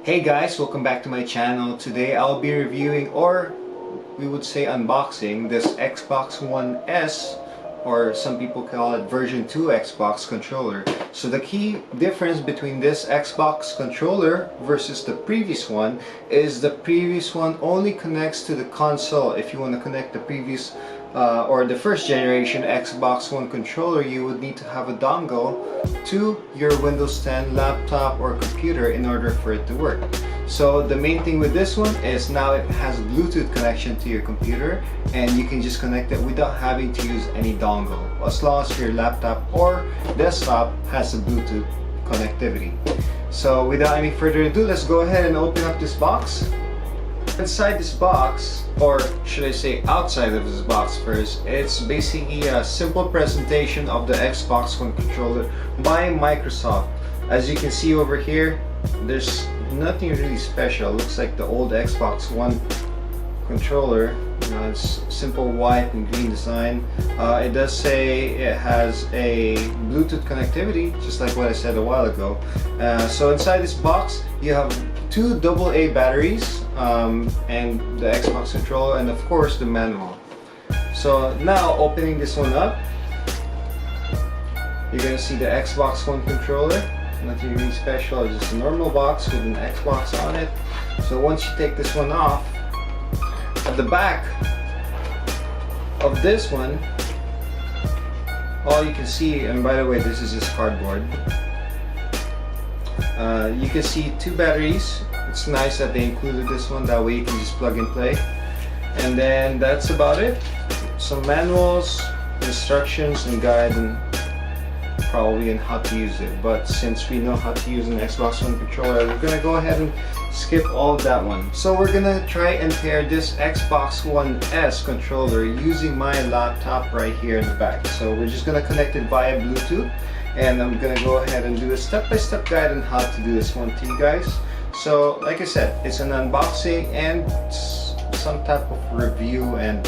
Hey guys, welcome back to my channel. Today I'll be reviewing, or we would say unboxing, this Xbox One S, or some people call it version 2 Xbox controller. So the key difference between this Xbox controller versus the previous one is the previous one only connects to the console. If you want to connect the previous or the first generation Xbox One controller, you would need to have a dongle to your Windows 10 laptop or computer in order for it to work. So the main thing with this one is now it has a Bluetooth connection to your computer, and you can just connect it without having to use any dongle, as long as your laptop or desktop has a Bluetooth connectivity. So without any further ado, let's go ahead and open up this box. Inside this box, or should I say outside of this box first, it's basically a simple presentation of the Xbox One controller by Microsoft. As you can see over here, there's nothing really special. It looks like the old Xbox One controller. It's simple white and green design. It does say it has a Bluetooth connectivity, just like what I said a while ago. So inside this box, you have two AA batteries, and the Xbox controller, and of course the manual. So now opening this one up, you're gonna see the Xbox One controller. Nothing really special, just a normal box with an Xbox on it. So once you take this one off, at the back of this one, all you can see, and by the way, this is just cardboard. You can see two batteries. It's nice that they included this one, that way you can just plug and play. And then that's about it. Some manuals, instructions, and guide, and probably in how to use it. But since we know how to use an Xbox One controller, we're gonna go ahead and skip all of that one. So we're gonna try and pair this Xbox One S controller using my laptop right here in the back. So we're just gonna connect it via Bluetooth, and I'm gonna go ahead and do a step-by-step guide on how to do this one to you guys. So like I said, it's an unboxing and some type of review and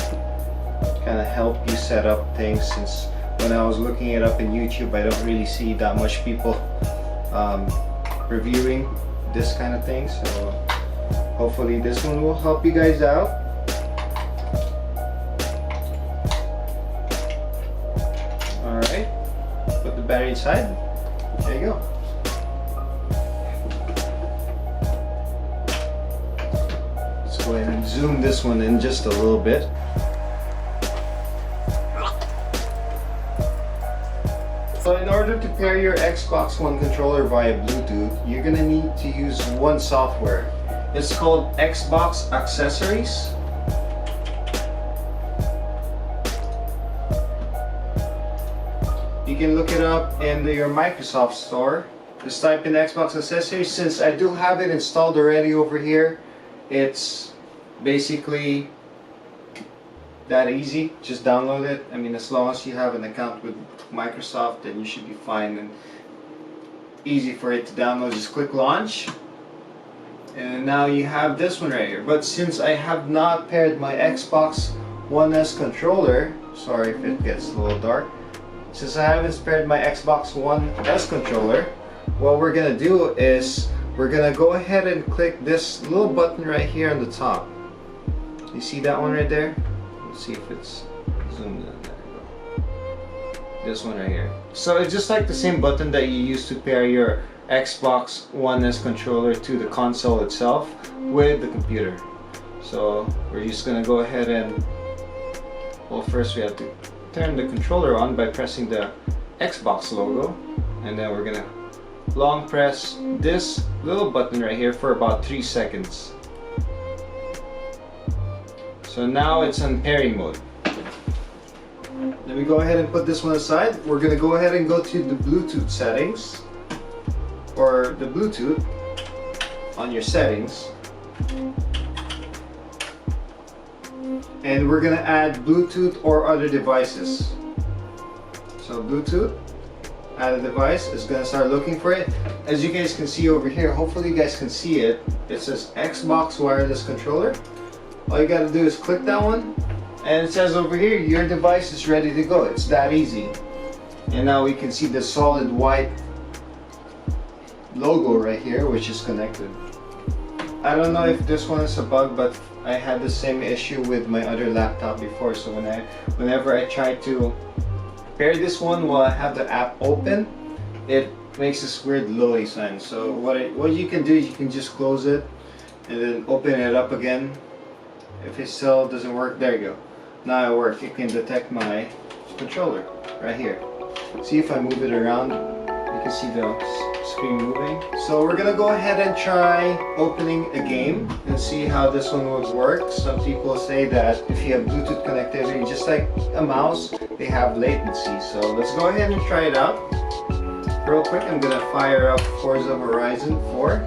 kind of help you set up things, since when I was looking it up in YouTube, I don't really see that much people reviewing this kind of thing. So hopefully this one will help you guys out. Alright, put the battery inside. There you go. Let's go ahead and zoom this one in just a little bit. So in order to pair your Xbox One controller via Bluetooth, you're gonna need to use one software. It's called Xbox Accessories. You can look it up in your Microsoft store. Just type in Xbox Accessories. Since I do have it installed already over here, it's basically that easy. Just download it. I mean, as long as you have an account with Microsoft, then you should be fine, and easy for it to download. Just click launch, and now you have this one right here. But since I have not paired my Xbox One S controller, sorry if it gets a little dark, since I haven't paired my Xbox One S controller, what we're gonna do is we're gonna go ahead and click this little button right here on the top. You see that one right there? Let's see if it's zoomed in. There you go. This one right here. So it's just like the same button that you use to pair your Xbox One S controller to the console itself with the computer. So we're just gonna go ahead and, well, first we have to turn the controller on by pressing the Xbox logo, and then we're gonna long press this little button right here for about 3 seconds. So now it's on pairing mode. Let me go ahead and put this one aside. We're gonna go ahead and go to the Bluetooth settings, or the Bluetooth on your settings, and we're gonna add Bluetooth or other devices. So Bluetooth, add a device. Is gonna start looking for it. As you guys can see over here, hopefully you guys can see it. It says Xbox wireless controller. All you gotta do is click that one, and it says over here, your device is ready to go. It's that easy. And now we can see the solid white logo right here, which is connected. I don't know if this one is a bug, but I had the same issue with my other laptop before. So whenever I try to pair this one while I have the app open, it makes this weird loading sign. So what you can do, you can just close it and then open it up again. If it still doesn't work, there you go. Now it works. You can detect my controller right here. See if I move it around, you can see the screen moving. So we're gonna go ahead and try opening a game and see how this one will work. Some people say that if you have Bluetooth connectivity, just like a mouse, they have latency. So let's go ahead and try it out. Real quick, I'm gonna fire up Forza Horizon 4.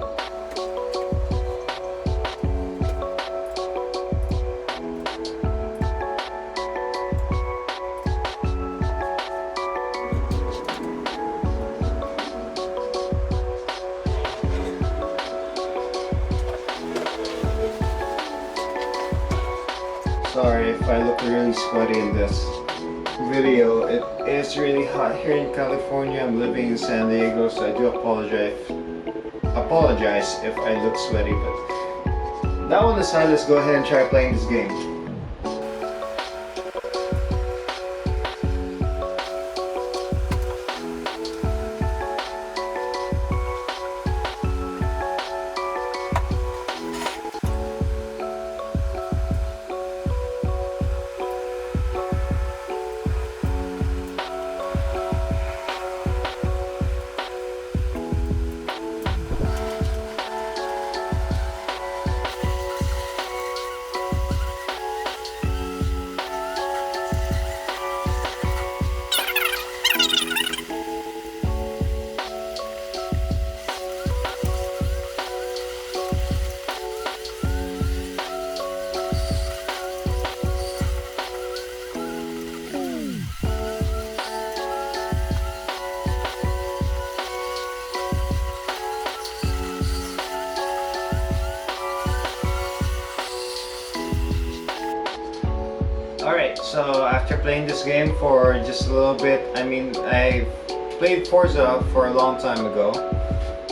Sorry if I look really sweaty in this video. It is really hot here in California. I'm living in San Diego, so I do apologize if I look sweaty. But that one aside, let's go ahead and try playing this game. Alright, so after playing this game for just a little bit, I mean, I played Forza for a long time ago,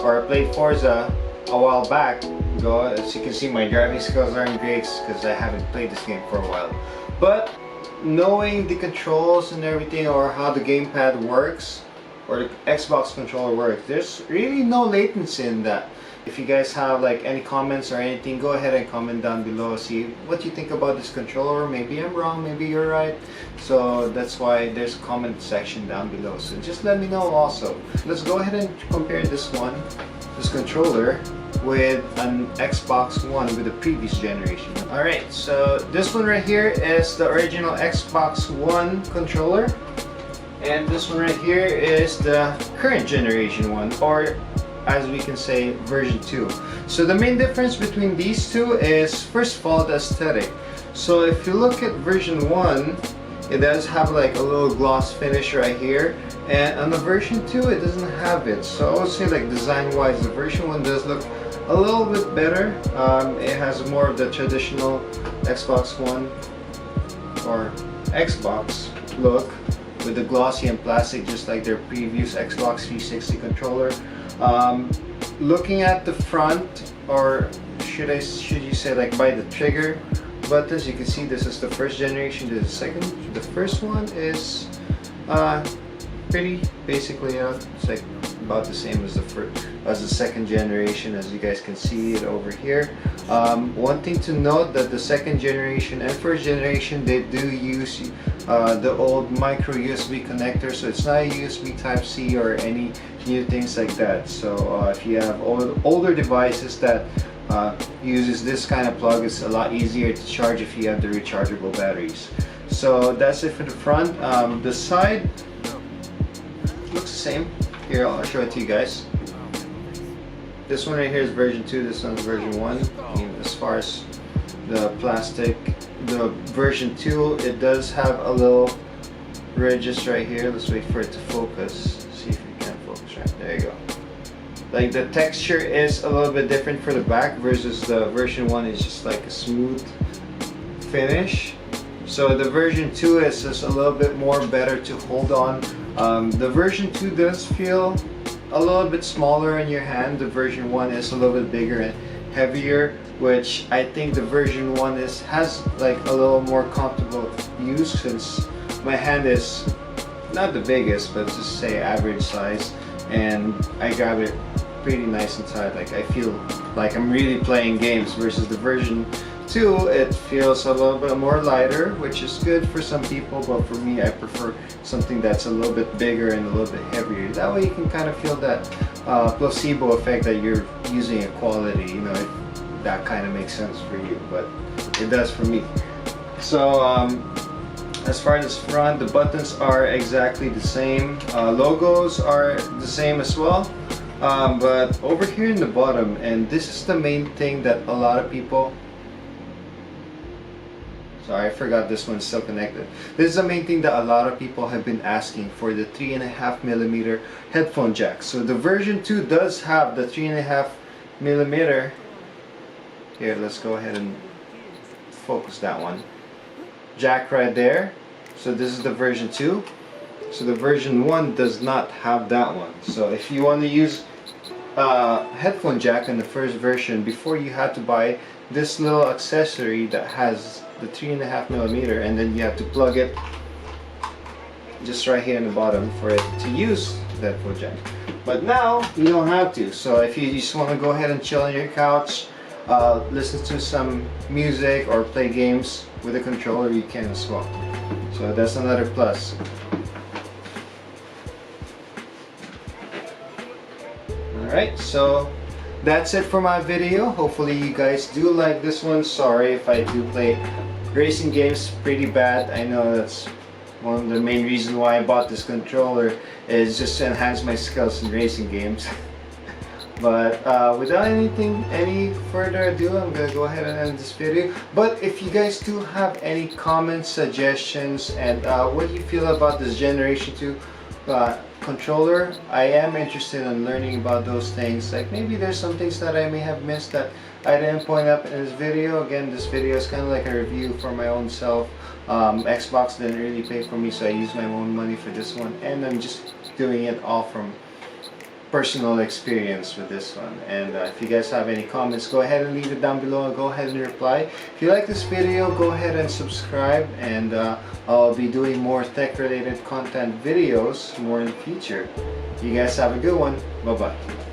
or I played Forza a while back ago. As you can see, my driving skills aren't great because I haven't played this game for a while. But knowing the controls and everything, or how the gamepad works, or the Xbox controller works, there's really no latency in that. If you guys have like any comments or anything, go ahead and comment down below. See what you think about this controller. Maybe I'm wrong, maybe you're right. So that's why there's a comment section down below. So just let me know also. Let's go ahead and compare this controller with an Xbox One with the previous generation. Alright, so this one right here is the original Xbox One controller. And this one right here is the current generation one, or as we can say, version 2. So the main difference between these two is, first of all, the aesthetic. So if you look at version 1, it does have like a little gloss finish right here, and on the version 2 it doesn't have it. So I would say, like, design wise, the version 1 does look a little bit better. It has more of the traditional Xbox One or Xbox look with the glossy and plastic, just like their previous Xbox 360 controller. Looking at the front, or should you say, like, by the trigger buttons, you can see this is the first generation, this is the second. The first one is pretty basically it's like about the same as the second generation, as you guys can see it over here. One thing to note, that the second generation and first generation, they do use the old micro USB connector, so it's not a USB Type-C or any new things like that. So if you have older devices that uses this kind of plug, it's a lot easier to charge if you have the rechargeable batteries. So that's it for the front. The side looks the same. Here, I'll show it to you guys. This one right here is version 2, this one's version 1. I mean, as far as the plastic, the version 2, it does have a little ridges right here. Let's wait for it to focus. See if we can focus right there. You go. Like, the texture is a little bit different for the back versus the version 1 is just like a smooth finish. So the version 2 is just a little bit more better to hold on. The version 2 does feel a little bit smaller in your hand. The version 1 is a little bit bigger and heavier, which I think the version 1 has like a little more comfortable use, since my hand is not the biggest, but just say average size, and I grab it pretty nice inside. Like I feel like I'm really playing games, versus the version 2, it feels a little bit more lighter, which is good for some people, but for me, I prefer something that's a little bit bigger and a little bit heavier. That way you can kind of feel that placebo effect that you're using a quality, you know, if that kind of makes sense for you, but it does for me. So as far as front, the buttons are exactly the same. Logos are the same as well. But over here in the bottom, and this is the main thing that a lot of people, sorry, I forgot this one's still connected. This is the main thing that a lot of people have been asking for, the 3.5mm headphone jack. So the version 2 does have the 3.5mm. Here, let's go ahead and focus that one. Jack right there. So this is the version 2. So the version 1 does not have that one. So if you want to use headphone jack in the first version, before you had to buy this little accessory that has the 3.5mm, and then you have to plug it just right here in the bottom for it to use the headphone jack. But now you don't have to. So if you just want to go ahead and chill on your couch, listen to some music or play games with a controller, you can as well. So that's another plus. Alright, so that's it for my video. Hopefully you guys do like this one. Sorry if I do play racing games pretty bad. I know that's one of the main reasons why I bought this controller, is just to enhance my skills in racing games. But without any further ado, I'm gonna go ahead and end this video. But if you guys do have any comments, suggestions, and what you feel about this Generation 2 controller, I am interested in learning about those things. Like maybe there's some things that I may have missed that I didn't point up in this video. Again, this video is kind of like a review for my own self. Xbox didn't really pay for me, so I used my own money for this one, and I'm just doing it all from personal experience with this one. And if you guys have any comments, go ahead and leave it down below and go ahead and reply. If you like this video, go ahead and subscribe, and I'll be doing more tech related content videos more in the future. You guys have a good one. Bye bye.